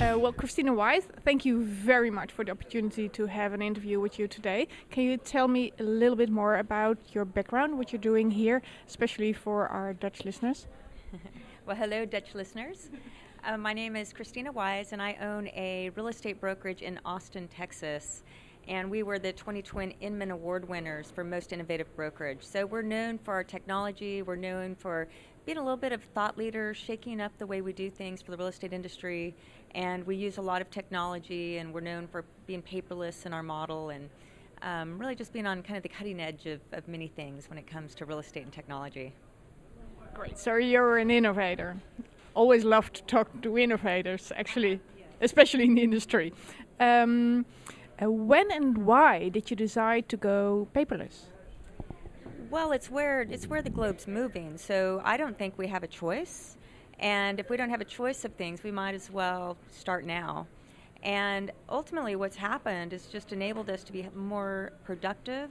Well, Krisstina Wise, thank you very much for the opportunity to have an interview with you today. Can you tell me a little bit more about your background, what you're doing here, especially for our Dutch listeners? Well, hello, Dutch listeners. My name is Krisstina Wise, and I own a real estate brokerage in Austin, Texas. And we were the 2020 Inman Award winners for Most Innovative Brokerage. So we're known for our technology. We're known for being a little bit of thought leader, shaking up the way we do things for the real estate industry. And we use a lot of technology, and we're known for being paperless in our model, and really just being on kind of the cutting edge of many things when it comes to real estate and technology. Great. So you're an innovator. Always love to talk to innovators, actually, especially in the industry. When and why did you decide to go paperless? Well, it's where the globe's moving. So I don't think we have a choice. And if we don't have a choice of things, we might as well start now. And ultimately what's happened is just enabled us to be more productive.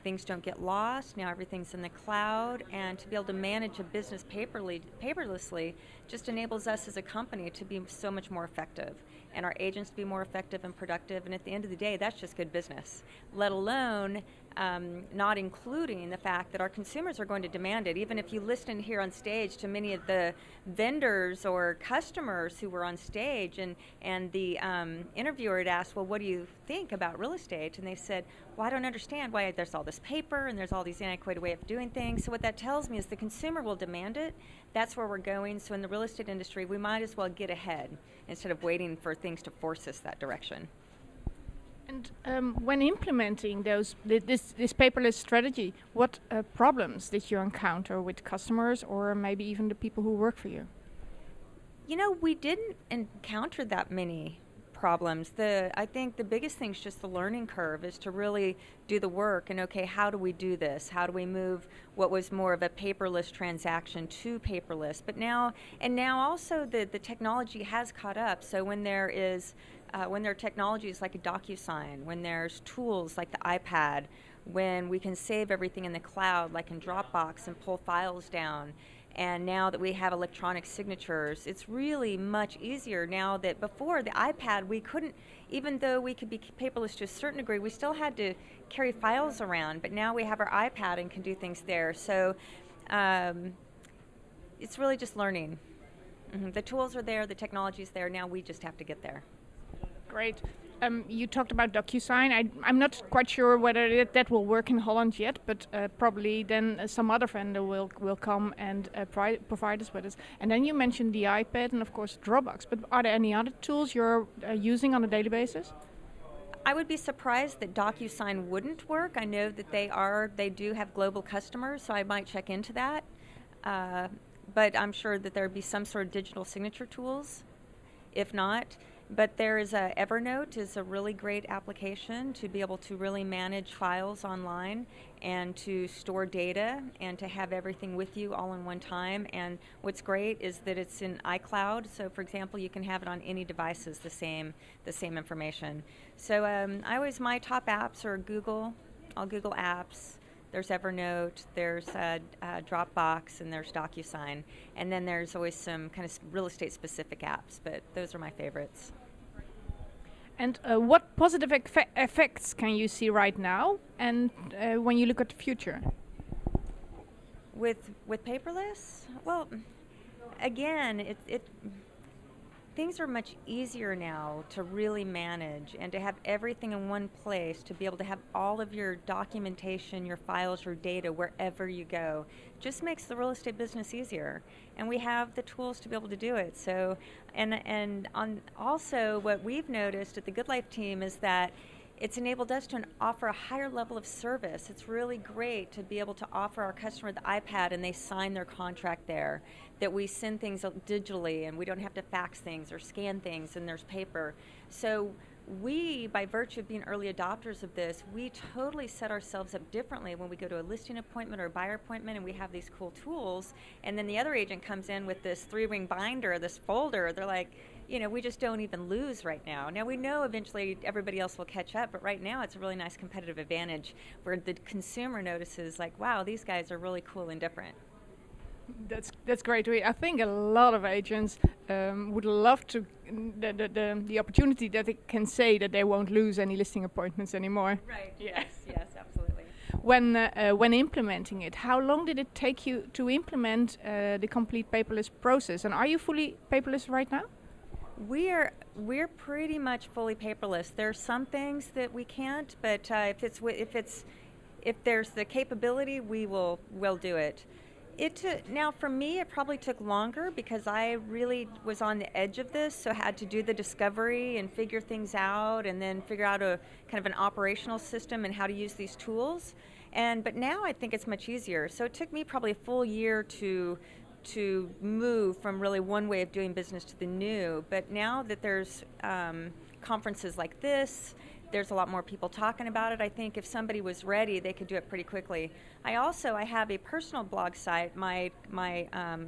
Things don't get lost. Now everything's in the cloud, and to be able to manage a business paperlessly just enables us as a company to be so much more effective, and our agents to be more effective and productive. And at the end of the day, that's just good business, let alone not including the fact that our consumers are going to demand it. Even if you listen here on stage to many of the vendors or customers who were on stage, and the interviewer had asked, well, what do you think about real estate? And they said, well, I don't understand why there's all this paper and there's all these antiquated way of doing things. So what that tells me is the consumer will demand it. That's where we're going. So in the real estate industry, we might as well get ahead instead of waiting for things to force us that direction. And when implementing this paperless strategy, what problems did you encounter with customers or maybe even the people who work for you? You know, we didn't encounter that many problems. I think the biggest thing is just the learning curve, is to really do the work and, okay, how do we do this? How do we move what was more of a paperless transaction to paperless? But now also the technology has caught up. So when there are technologies like a DocuSign, when there's tools like the iPad, when we can save everything in the cloud like in Dropbox and pull files down, and now that we have electronic signatures, it's really much easier now. That before the iPad, we couldn't, even though we could be paperless to a certain degree, we still had to carry files around, but now we have our iPad and can do things there. So it's really just learning. The tools are there, the technology's there, now we just have to get there. Great. You talked about DocuSign. I'm not quite sure whether that will work in Holland yet, but probably then some other vendor will come and provide us with it. And then you mentioned the iPad and of course Dropbox. But are there any other tools you're using on a daily basis? I would be surprised that DocuSign wouldn't work. I know that they do have global customers, so I might check into that. But I'm sure that there would be some sort of digital signature tools, if not. But there is Evernote is a really great application to be able to really manage files online and to store data and to have everything with you all in one time. And what's great is that it's in iCloud. So for example, you can have it on any devices, the same information. So my top apps are Google, all Google apps. There's Evernote, there's Dropbox, and there's DocuSign. And then there's always some kind of real estate specific apps, but those are my favorites. And what positive effects can you see right now, and when you look at the future? With paperless? Well, again, things are much easier now to really manage and to have everything in one place, to be able to have all of your documentation, your files, your data wherever you go. Just makes the real estate business easier, and we have the tools to be able to do it. So, also what we've noticed at the Good Life team is that it's enabled us to offer a higher level of service. It's really great to be able to offer our customer the iPad and they sign their contract there, that we send things digitally and we don't have to fax things or scan things and there's paper. So we, by virtue of being early adopters of this, we totally set ourselves up differently when we go to a listing appointment or a buyer appointment and we have these cool tools, and then the other agent comes in with this 3-ring binder, this folder. They're like, we just don't even lose right now. Now we know eventually everybody else will catch up, but right now it's a really nice competitive advantage where the consumer notices like, wow, these guys are really cool and different. That's great to hear. I think a lot of agents would love to the opportunity that they can say that they won't lose any listing appointments anymore. Right. Yes. Yes. Absolutely. When implementing it, how long did it take you to implement the complete paperless process? And are you fully paperless right now? We're pretty much fully paperless. There are some things that we can't, but if there's the capability, we'll do it. Now for me, it probably took longer because I really was on the edge of this, so I had to do the discovery and figure things out, and then figure out a kind of an operational system and how to use these tools. But now I think it's much easier. So it took me probably a full year to move from really one way of doing business to the new. But now that there's conferences like this, there's a lot more people talking about it. I think if somebody was ready, they could do it pretty quickly. I have a personal blog site. My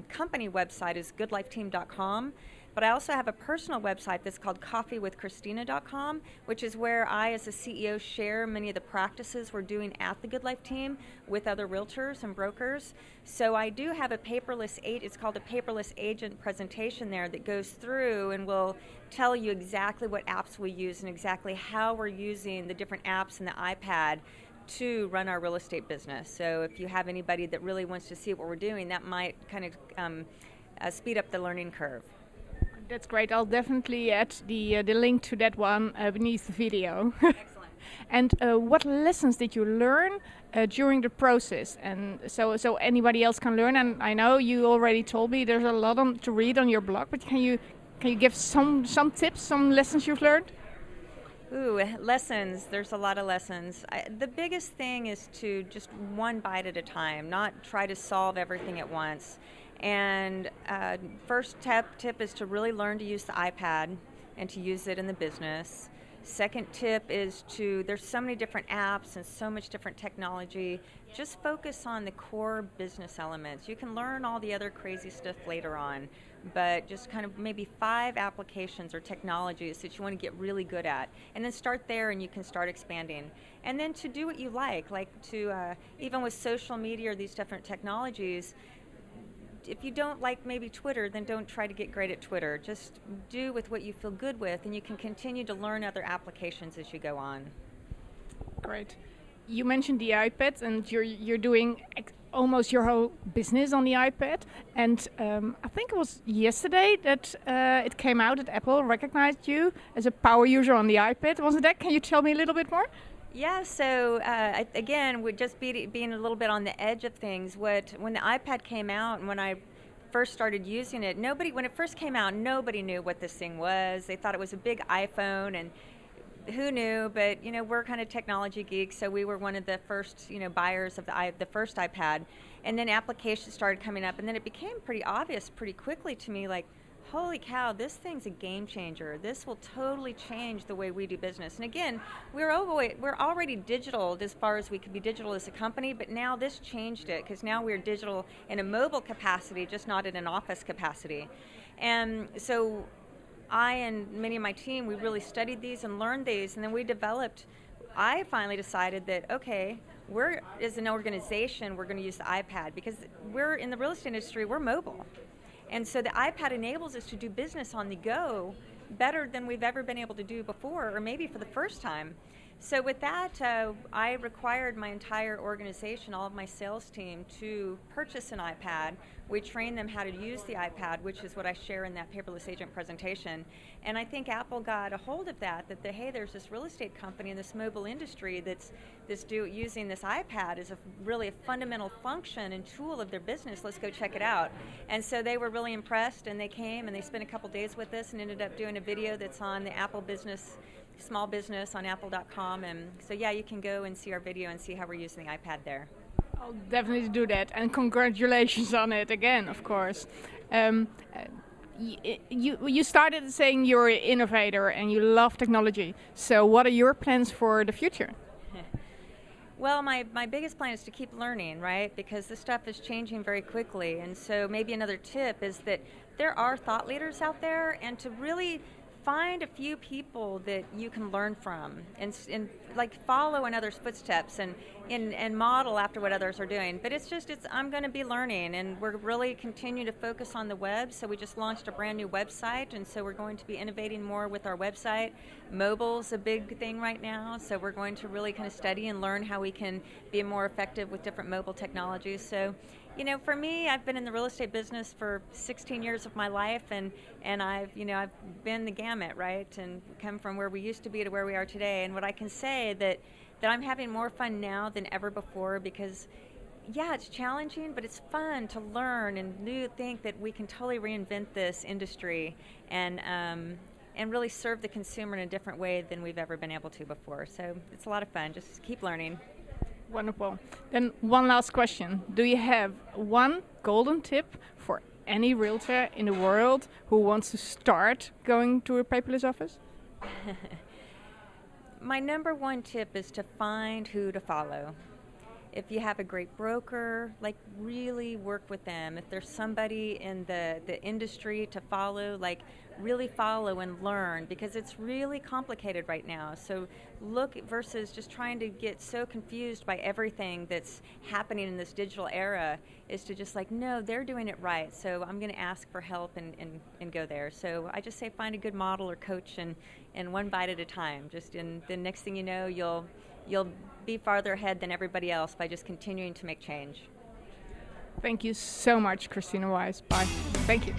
company website is goodlifeteam.com. But I also have a personal website that's called coffeewithkrisstina.com, which is where I, as a CEO, share many of the practices we're doing at the Good Life Team with other realtors and brokers. So I do have it's called a paperless agent presentation there that goes through and will tell you exactly what apps we use and exactly how we're using the different apps in the iPad to run our real estate business. So if you have anybody that really wants to see what we're doing, that might kind of speed up the learning curve. That's great. I'll definitely add the link to that one beneath the video. Excellent. And what lessons did you learn during the process? And so anybody else can learn. And I know you already told me there's a lot to read on your blog, but can you give some tips, some lessons you've learned? Ooh, lessons. There's a lot of lessons. The biggest thing is to just one bite at a time, not try to solve everything at once. And first tip is to really learn to use the iPad and to use it in the business. Second tip is there's so many different apps and so much different technology. Just focus on the core business elements. You can learn all the other crazy stuff later on, but just kind of maybe 5 applications or technologies that you want to get really good at. And then start there and you can start expanding. And then to do what you like to, even with social media or these different technologies, if you don't like maybe Twitter, then don't try to get great at Twitter. Just do with what you feel good with, and you can continue to learn other applications as you go on. Great. You mentioned the iPad, and you're doing almost your whole business on the iPad. And I think it was yesterday that it came out that Apple recognized you as a power user on the iPad. Wasn't that? Can you tell me a little bit more? Yeah, so again, we're just being a little bit on the edge of things. When the iPad came out and when I first started using it, when it first came out, nobody knew what this thing was. They thought it was a big iPhone, and who knew? But we're kind of technology geeks, so we were one of the first buyers of the first iPad. And then applications started coming up, and then it became pretty obvious pretty quickly to me, like, holy cow, this thing's a game changer. This will totally change the way we do business. And again, we're already digital as far as we could be digital as a company, but now this changed it because now we're digital in a mobile capacity, just not in an office capacity. And so I and many of my team, we really studied these and learned these, and then I finally decided that, okay, as an organization, we're going to use the iPad because we're in the real estate industry, we're mobile. And so the iPad enables us to do business on the go better than we've ever been able to do before, or maybe for the first time. So with that, I required my entire organization, all of my sales team, to purchase an iPad. We trained them how to use the iPad, which is what I share in that paperless agent presentation. And I think Apple got a hold of that hey, there's this real estate company in this mobile industry that's using this iPad as really a fundamental function and tool of their business. Let's go check it out. And so they were really impressed, and they came and they spent a couple days with us and ended up doing a video that's on the Apple Business Small Business on apple.com. And so yeah, you can go and see our video and see how we're using the iPad there. I'll definitely do that, and congratulations on it again, of course. You started saying you're an innovator and you love technology. So what are your plans for the future? Well, my biggest plan is to keep learning, right? Because this stuff is changing very quickly. And so maybe another tip is that there are thought leaders out there, and to really find a few people that you can learn from, and like follow in others' footsteps, and model after what others are doing. But it's I'm going to be learning, and we're really continuing to focus on the web. So we just launched a brand new website, and so we're going to be innovating more with our website. Mobile's a big thing right now, so we're going to really kind of study and learn how we can be more effective with different mobile technologies. So, for me, I've been in the real estate business for 16 years of my life, and I've been the gamut, right, and come from where we used to be to where we are today. And what I can say that I'm having more fun now than ever before, because yeah, it's challenging, but it's fun to learn and think that we can totally reinvent this industry and really serve the consumer in a different way than we've ever been able to before. So it's a lot of fun. Just keep learning. Wonderful. Then one last question. Do you have one golden tip for any realtor in the world who wants to start going to a paperless office? My number one tip is to find who to follow. If you have a great broker, really work with them. If there's somebody in the industry to follow, really follow and learn, because it's really complicated right now. So look, versus just trying to get so confused by everything that's happening in this digital era, is to just no, they're doing it right, so I'm going to ask for help and go there. So I just say find a good model or coach, and one bite at a time. Just in the next thing you know, you'll be farther ahead than everybody else by just continuing to make change. Thank you so much, Krisstina Wise. Bye. Thank you.